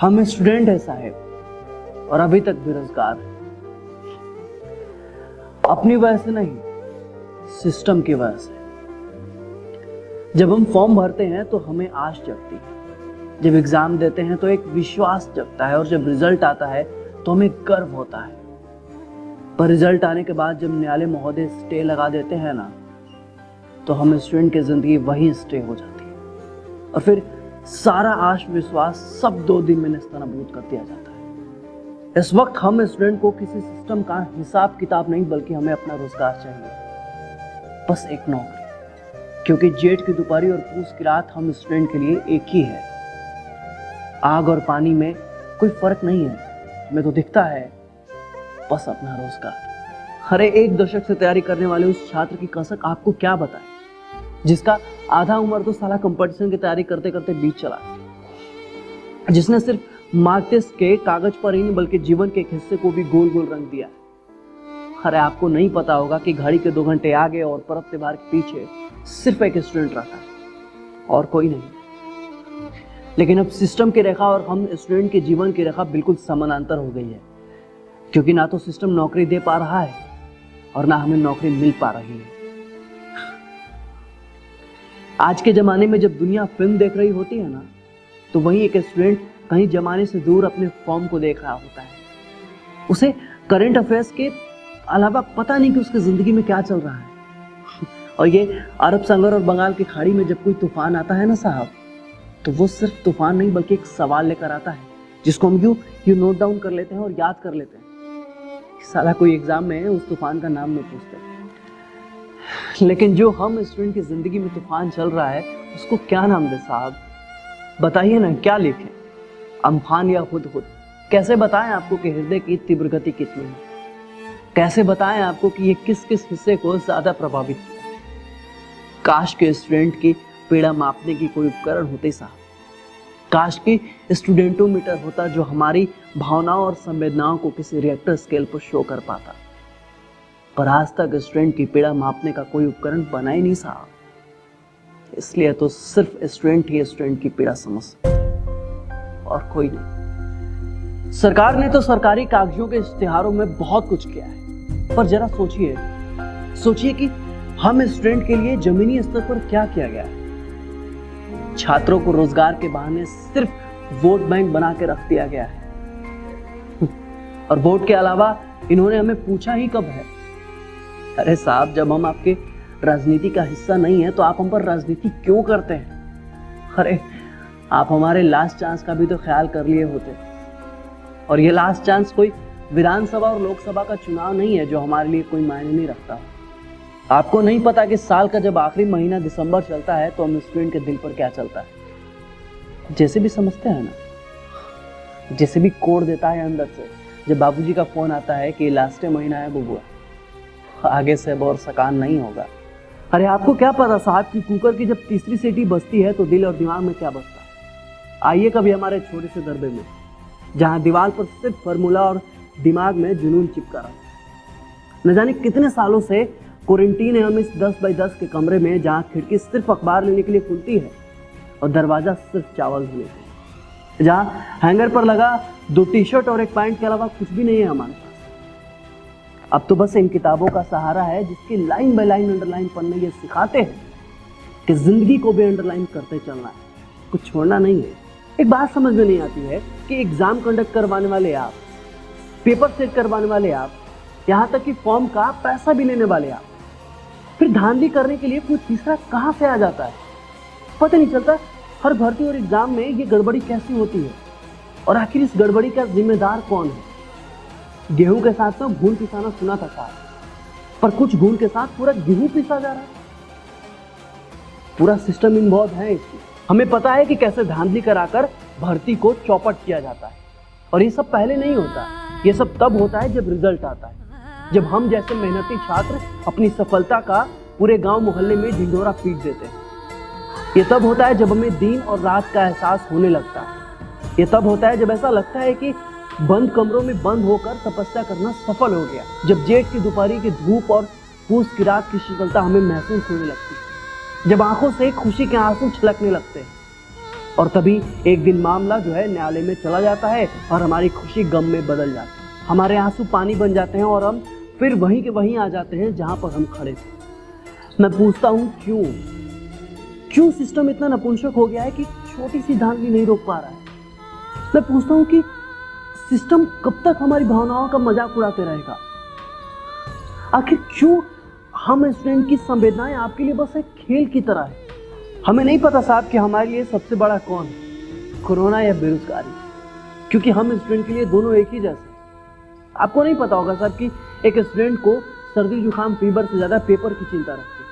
हम स्टूडेंट हैं साहब और अभी तक बेरोजगार हैं। अपनी वजह से नहीं, सिस्टम की वजह से। जब हम फॉर्म भरते हैं तो हमें आश जगती है, जब एग्जाम देते हैं तो एक विश्वास जगता है और जब रिजल्ट आता है तो हमें गर्व होता है। पर रिजल्ट आने के बाद जब न्यायालय महोदय स्टे लगा देते हैं ना, तो हम स्टूडेंट की जिंदगी वहीं स्टे हो जाती है और फिर सारा आश विश्वास सब 2 दिन में नेस्तनाबूद कर दिया जाता है। इस वक्त हम स्टूडेंट को किसी सिस्टम का हिसाब किताब नहीं, बल्कि हमें अपना रोजगार चाहिए, बस एक नौकरी। क्योंकि जेठ की दोपहरी और पूस की रात हम स्टूडेंट के लिए एक ही है। आग और पानी में कोई फर्क नहीं है, हमें तो दिखता है बस अपना रोजगार। अरे 1 दशक से तैयारी करने वाले उस छात्र की कसक आपको क्या बताए, जिसका आधा उम्र तो साला कंपटीशन की तैयारी करते करते बीत चला, जिसने सिर्फ मार्क टेस्ट के कागज पर ही नहीं बल्कि जीवन के एक हिस्से को भी गोल गोल रंग दिया। अरे आपको नहीं पता होगा कि घड़ी के 2 घंटे आगे और पर्व त्योहार के पीछे सिर्फ एक स्टूडेंट रहता है और कोई नहीं। लेकिन अब सिस्टम की रेखा और हम स्टूडेंट के जीवन की रेखा बिल्कुल समानांतर हो गई है, क्योंकि ना तो सिस्टम नौकरी दे पा रहा है और ना हमें नौकरी मिल पा रही है। आज के जमाने में जब दुनिया फिल्म देख रही होती है ना, तो वहीं एक स्टूडेंट कहीं जमाने से दूर अपने फॉर्म को देख रहा होता है। उसे करंट अफेयर्स के अलावा पता नहीं कि उसकी जिंदगी में क्या चल रहा है। और ये अरब सागर और बंगाल की खाड़ी में जब कोई तूफान आता है ना साहब, तो वो सिर्फ तूफान नहीं बल्कि एक सवाल लेकर आता है, जिसको हम यूं नोट डाउन कर लेते हैं और याद कर लेते हैं। साला कोई एग्जाम में उस तूफान का नाम नहीं पूछते। लेकिन जो हम स्टूडेंट की जिंदगी में तूफान चल रहा है, उसको क्या नाम दे साहब? बताइए ना, क्या लिखें? अम्फान या हुदहुद? कैसे बताएं आपको कि हृदय की तीव्र गति कितनी है? कैसे बताएं आपको कि ये किस किस हिस्से को ज्यादा प्रभावित किया? काश के स्टूडेंट की पीड़ा मापने की कोई उपकरण होते साहब। काश की स्टूडेंटोमीटर होता जो हमारी भावनाओं और संवेदनाओं को किसी रिएक्टर स्केल पर शो कर पाता। पर आज तक स्टूडेंट की पीड़ा मापने का कोई उपकरण बना ही नहीं साहब। इसलिए तो सिर्फ स्टूडेंट ही स्टूडेंट की पीड़ा समझ सकता और कोई नहीं। सरकार ने तो सरकारी कागजों के इश्तिहारों में बहुत कुछ किया है, पर जरा सोचिए कि हम स्टूडेंट के लिए जमीनी स्तर पर क्या किया गया है। छात्रों को रोजगार के बहाने सिर्फ वोट बैंक बना के रख दिया गया है। और वोट के अलावा इन्होंने हमें पूछा ही कब है? अरे साहब, जब हम आपके राजनीति का हिस्सा नहीं है तो आप हम पर राजनीति क्यों करते हैं? अरे आप हमारे लास्ट चांस का भी तो ख्याल कर लिए होते। और ये लास्ट चांस कोई विधानसभा और लोकसभा का चुनाव नहीं है जो हमारे लिए कोई मायने नहीं रखता। आपको नहीं पता कि साल का जब आखिरी महीना दिसंबर चलता है तो हम स्टूडेंट के दिल पर क्या चलता है? जैसे भी समझते हैं ना, जैसे भी कोड देता है अंदर से, जब बाबूजी का फोन आता है कि लास्ट महीना है बुबुआ, आगे से अब और सकान नहीं होगा। अरे आपको क्या पता साहब कि कुकर की जब तीसरी सीटी बजती है तो दिल और दिमाग में क्या बजता है? आइए कभी हमारे छोटे से दरबे में, जहां दीवार पर सिर्फ फार्मूला और दिमाग में जुनून चिपका रहा। न जाने कितने सालों से क्वारंटीन है हम इस 10 बाई 10 के कमरे में, जहां खिड़की सिर्फ अखबार लेने के लिए खुलती है और दरवाजा सिर्फ चावल धोने के लिए, जहां हैंगर पर लगा 2 टी-शर्ट और 1 पैंट के अलावा कुछ भी नहीं है हमारे पास। अब तो बस इन किताबों का सहारा है जिसकी लाइन बाय लाइन अंडरलाइन पन्ने ये सिखाते हैं कि जिंदगी को भी अंडरलाइन करते चलना है, कुछ छोड़ना नहीं है। एक बात समझ में नहीं आती है कि एग्जाम कंडक्ट करवाने वाले आप, पेपर सेट करवाने वाले आप, यहाँ तक कि फॉर्म का पैसा भी लेने वाले आप, फिर धांधली करने के लिए कोई तीसरा कहाँ से आ जाता है? पता नहीं चलता हर भर्ती और एग्जाम में ये गड़बड़ी कैसी होती है और आखिर इस गड़बड़ी का जिम्मेदार कौन है? गेहूं के साथ तो घून पिसाना सुना था साहब, पर कुछ घून के साथ पूरा गेहूं पिसा जा रहा है। पूरा सिस्टम इन्वॉल्व है इसमें। हमें पता है कि कैसे धांधली कराकर भर्ती को चौपट किया जाता है, और ये सब पहले नहीं होता। ये सब तब होता है जब रिजल्ट आता है, जब हम जैसे मेहनती छात्र अपनी सफलता का पूरे गांव मोहल्ले में ढिंढोरा पीट देते हैं। ये तब होता है जब हमें दिन और रात का एहसास होने लगता है। ये तब होता है जब ऐसा लगता है कि बंद कमरों में बंद होकर तपस्या करना सफल हो गया। जब जेठ की दोपहरी की धूप और पूस की रात की शीतलता हमें महसूस होने लगती है। जब आंखों से खुशी के आंसू छलकने लगते हैं। और तभी एक दिन मामला जो है न्यायालय में चला जाता है और हमारी खुशी गम में बदल जाती है। हमारे आंसू पानी बन जाते हैं और हम फिर वहीं के वहीं आ जाते हैं जहां पर हम खड़े थे। मैं पूछता हूं क्यों सिस्टम इतना नपुंसक हो गया है कि छोटी सी धांधली नहीं रोक पा रहा है। मैं पूछता हूं कि सिस्टम कब तक हमारी भावनाओं का मजाक उड़ाते रहेगा। आखिर क्यों हम स्टूडेंट की संवेदनाएं आपके लिए बस एक खेल की तरह है। हमें नहीं पता साहब कि हमारे लिए सबसे बड़ा कौन है, कोरोना या बेरोजगारी, क्योंकि हम स्टूडेंट के लिए दोनों एक ही जैसे। आपको नहीं पता होगा साहब कि एक स्टूडेंट को सर्दी जुकाम फीवर से ज्यादा पेपर की चिंता रहती है।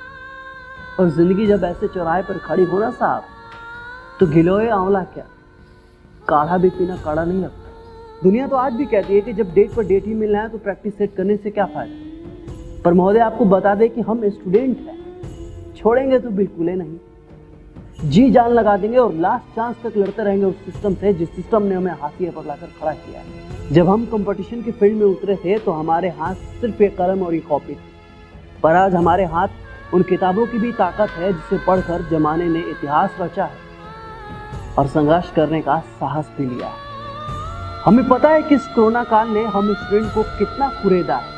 और जिंदगी जब ऐसे चौराहे पर खड़ी हो ना साहब, तो गिलोय आंवला क्या, काढ़ा भी पीना काढ़ा नहीं लगता। दुनिया तो आज भी कहती है कि जब डेट पर डेट ही मिलना है तो प्रैक्टिस सेट करने से क्या फायदा। पर महोदय आपको बता दें कि हम स्टूडेंट हैं, छोड़ेंगे तो बिल्कुल ही नहीं, जी जान लगा देंगे और लास्ट चांस तक लड़ते रहेंगे उस सिस्टम से जिस सिस्टम ने हमें हाशिए पर लाकर खड़ा किया है। जब हम कंपटीशन की फील्ड में उतरे थे तो हमारे हाथ सिर्फ एक कलम और एक कॉपी थी, पर आज हमारे हाथ उन किताबों की भी ताकत है जिसे पढ़कर जमाने ने इतिहास रचा है और संघर्ष करने का साहस भी लिया है। हमें पता है कि इस कोरोना काल ने हम स्टूडेंट को कितना कुरेदा है,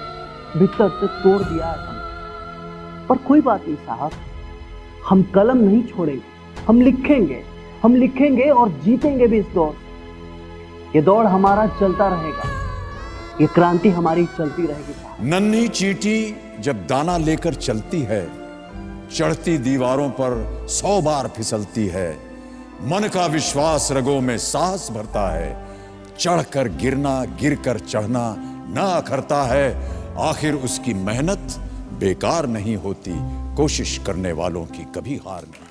भीतर से तोड़ दिया है हमने। पर कोई बात नहीं साहब, हम कलम नहीं छोड़ेंगे, हम लिखेंगे और जीतेंगे भी इस दौड़। ये दौड़ हमारा चलता रहेगा, ये क्रांति हमारी चलती रहेगी। नन्ही चींटी जब दाना लेकर चलती है, चढ़ती दीवारों पर 100 बार फिसलती है। मन का विश्वास रगों में साहस भरता है, चढ़कर गिरना गिरकर चढ़ना ना अखरता है। आखिर उसकी मेहनत बेकार नहीं होती, कोशिश करने वालों की कभी हार नहीं।